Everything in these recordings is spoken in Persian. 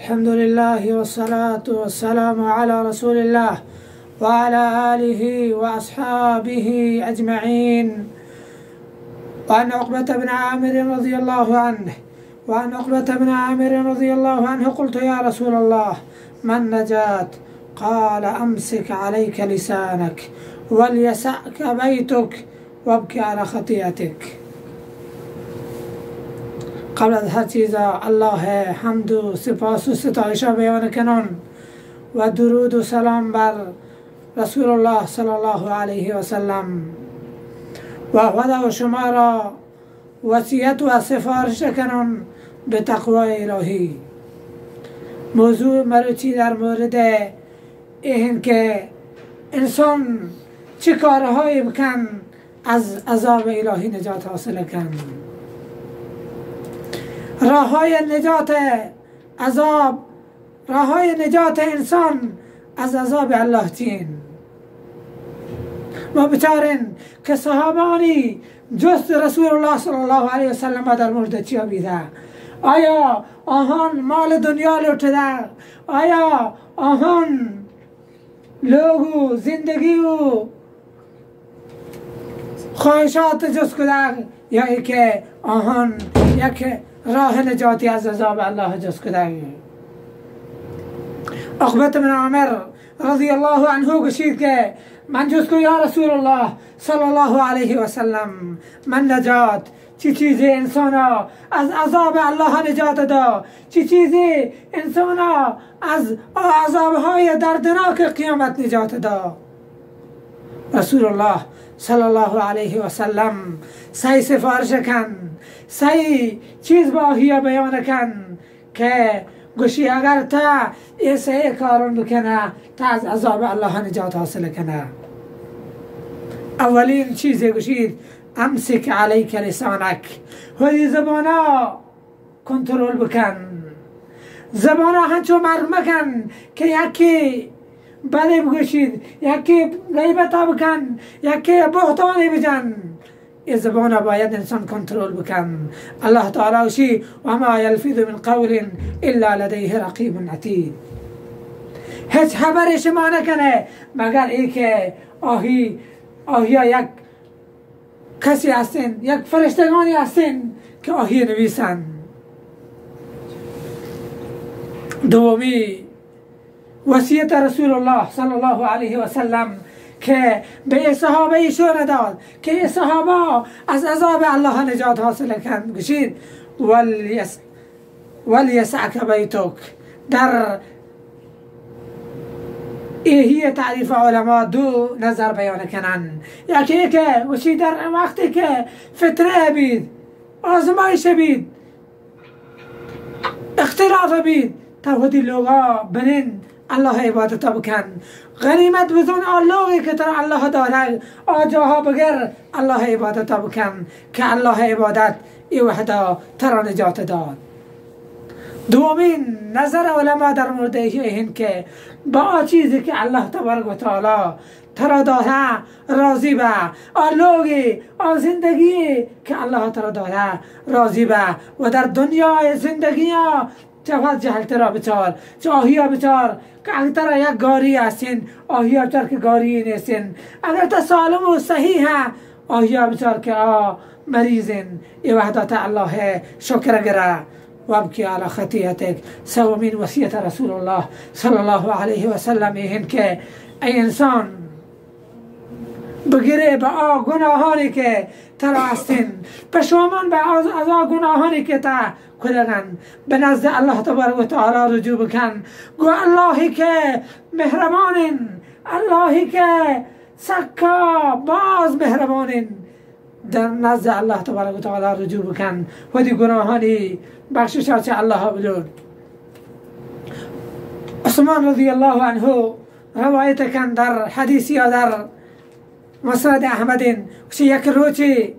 الحمد لله والصلاة والسلام على رسول الله وعلى آله وأصحابه أجمعين. وعن عقبة بن عامر رضي الله عنه قلت يا رسول الله ما النجاة؟ قال أمسك عليك لسانك وليسعك بيتك وابكي على خطيئتك. قبل از هر چیز الله حمد و سپاس و ستایش بیان کنان و درود و سلام بر رسول الله صلی الله علیه و سلم و خدا و شما را وصیت و سفارش کنان به تقوای الهی. موضوع مروچی در مورد این که انسان چه کارهایی بکن از عذاب الهی نجات حاصل کن. راههای نجات عذاب، راههای نجات انسان از عذاب الله چین. ما بچارن که صحابانی جست رسول الله صلی الله علیه و سلم در مورد چی بیده؟ آیا آهان مال دنیا لوٹده؟ آیا آهان لوگو زندگی و خواهشات جست کده؟ یا ای که آهان یک راه نجاتی از عذاب الله جست کده؟ عقبة بن عامر رضی الله عنه گوشید که من جست کو یا رسول الله صلی الله علیه و سلم، من نجات چی چیزی انسانا از عذاب الله نجات دا؟ چی چیزی انسانا از عذابهای دردناک قیامت نجات دا؟ رسول الله صلی الله علیه و سلم سی سفارش کن، سی چیز با هیا بیان کن که گوشی اگر تا این سی کارون بکنه تا از عذاب الله نجات حاصل کنه. اولین چیزی گوشید امسک علیک لسانک، هدی زبانا کنترل بکن، زبانا هنچو مرگ مکن که یکی بله بگوشید، یکی غیبتا بکن، یکی بهتانی بجن. این زبانا باید انسان کنترل بکن. الله تعالی وشی و ما یلفظ من قول الا لدیه رقیب عتید. هیچ خبری شما نکنه مگر ای که آهیا یک کسی هستین، یک فرشتگانی هستین که آهی نویسن. دومی وصیت رسول الله صلی الله علیه و سلم که به صحابه ایشون داد که این صحابه از عذاب الله نجات حاصل کن. گوشید ولیسعک بیتک. در ایهی تعریف علما دو نظر بیان کنن. یکی که گوشید در وقتی که فتنه بید، آزمایش بید، اختلاف بید، تا لوگا بنین الله عبادت بکن، غنیمت بزن آلوگی که تر الله داره آجاها بگر الله عبادت بکن که الله عبادت ای وحده تر نجات داد. دومین نظر علما در مورد این که با چیزی که الله تبارک و تعالی تر داره راضی به، آلوگی زندگی که الله تر داره راضی به و در دنیای زندگی ها چه جهلت را بچار، چه آهیا بچار که اگر یک گاری هستین آهیا بچار که گاری نیستین، اگر تا سالم و صحیح آهیا بچار که مریضین. ای وحدت الله شکر گره و ابکی علی خطیئتک. سومین وصیت رسول الله صلی الله علیه و سلم این که ای انسان بگیره به گناهانی که ترا هستین، پشیمان به از گناهانی که تا کدگن، به نزد الله تبارک و تعالی رجوع بکن. گو اللهی که مهربانین، اللهی که سکا باز مهربانین، در نزد الله تبارک و تعالی رجوع بکن و دی گناهانی بخشش چه الله بلون. عثمان رضی الله عنه روایت کن در حدیثی یا در مسند احمدین که یک روچی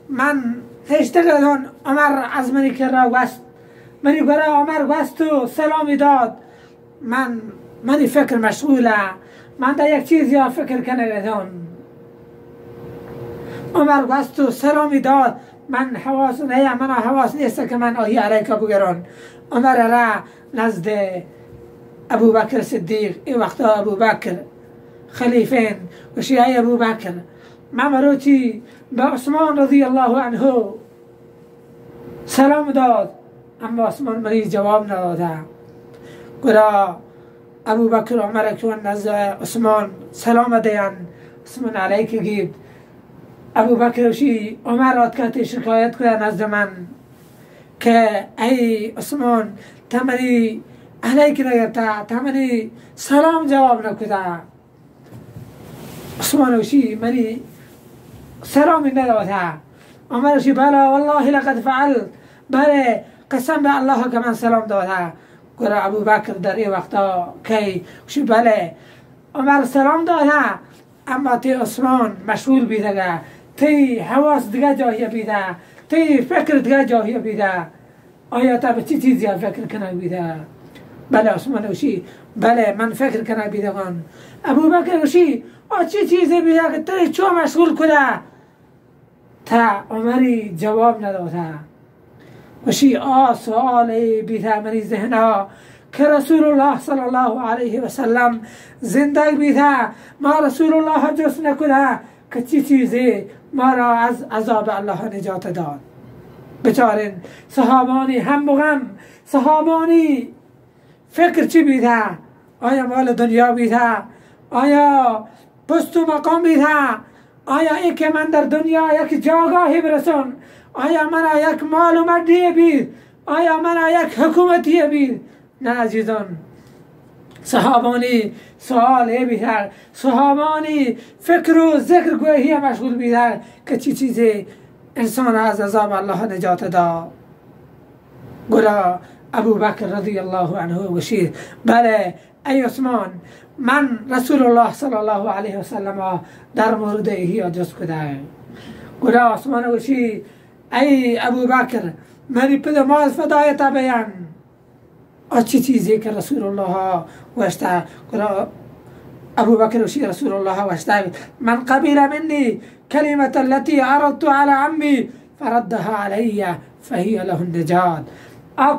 من هشتگلون عمر از منی که را وست منی گره عمر وست و سلامی داد، منی فکر مشغوله، من در یک چیز یا فکر کنگدون. عمر وست و سلامی داد، من حواس نیست که من آهی علیکا بگران. عمر را نزد ابو بکر صدیق. این وقتا ابو بکر خلیفین و شیعه ابو بکر مروچی به عثمان رضی الله عنه سلام داد، اما عثمان مری جواب نداده. گرا ابو بکر و عمر که نزد عثمان سلام دیان، عثمان علیک گید. ابو بکر وشی عمر راد که شکایت کنه نزد من که ای عثمان تمنی علیک نگرده، تمنی سلام جواب نکده. عثمان وشی منی سلامی نداده. عمر وشی بله والله لقد فعلت، بله قسم به الله که من سلام داده. گرا ابو بکر در این وقتا کی وشی بله عمر سلام داده، اما تی عثمان مشغول بیدگه، تی حواس دیگه جایی بیده، تی فکر دیگه جایی بیده. آیا تا به چی چیزی فکر کنه بیده؟ بله عثمان وشی بله من فکر کنه بیدگان. ابو بکر وشی چی چیزی بیده که تی چو مشغول کنه؟ تا عمری جواب نداده. وشی سوالی بیده منی ذهنها که رسول الله صلی الله علیه و سلم زنده بیده، ما رسول الله جس نکنه که چی چیزی ما را از عذاب الله نجات داد. بچارین صحابانی هم بغم، صحابانی فکر چی بیده؟ آیا مال دنیا بیده؟ آیا پست و مقام بیده؟ آیا ای که من در دنیا یک جاگاهی برسون؟ آیا من یک مال و مردی بید؟ آیا من یک حکومتی بید؟ نه عزیزان، صحابانی سوال بیده، صحابانی فکر و ذکر گویی مشغول بیده که چی چیزی انسان از عذاب الله نجات داد. گرا ابو بکر رضی الله عنه وشید بله ای عثمان من رسول الله صلی الله علیه و سلم در مورد ایها جز کده. گرا عثمان وشید ای ابو بکر منی پد ماز فدای تبیان، چی چیزی که رسول الله وشته. گرا ابو بکر وشید رسول الله وشته من قبل مني كلمة التي عرضت على عمي فردها علي فهي له النجاة. او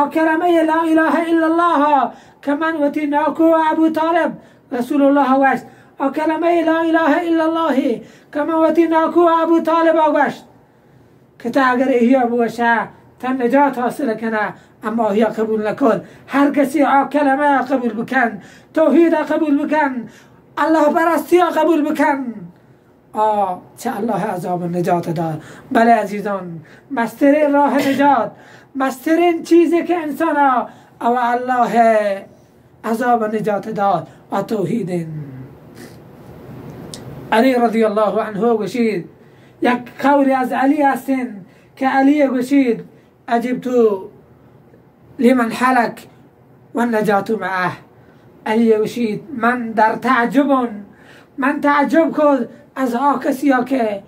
كلمه لا اله الا الله كمن وتناكو ابو طالب رسول الله وشت، او كلمه لا اله الا الله كمن وتناكو ابو طالب وشت که تا اگر هي بوشه تا نجات حاصل کنه، اما هي قبول نکن. هر کسی کلمه قبول بکن، توحید قبول بکن، الله پرستی قبول بکن، چه الله عذاب نجات داد. بله عزیزان، مسترین راه نجات، مسترین چیزی که انسان او الله عذاب نجات داد توحید. علی رضی الله عنه گوشید، یک قولی از علی هستین که علی گوشید عجبتو لمن حلک و نجات معه. علی گوشید من در من تعجب کد از کسی ها که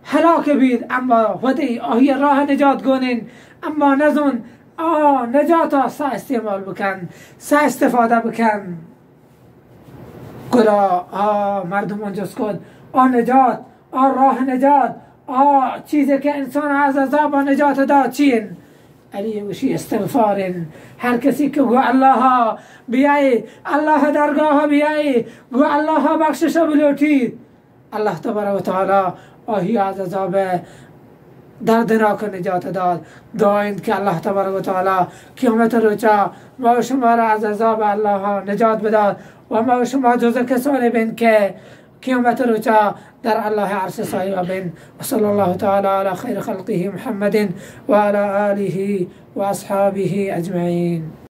هلاک بید، اما خودی آهی راه نجات گونین، اما نزون نجات ها سا استعمال بکن، سا استفاده بکن. گرا مردمان جز کد نجات، راه نجات، چیزی که انسان از عذاب نجات داد چین؟ علی وشی استغفارن. هر کسی که گو الله بیایی، الله درگاه بیایی، گو الله بخشش بلوٹید، الله تبارک و تعالی آهی از عذاب دردناک نجات داد. دعایند که الله تبارک و تعالی قیامت روچا ما و شما را از عذاب الله نجات بداد و ما و شما جز کسانی بین که قیامت روچا در الله عرش صاحب بین. و صلی الله تعالی علی خیر خلقه محمد و علی آله و اصحابه اجمعین.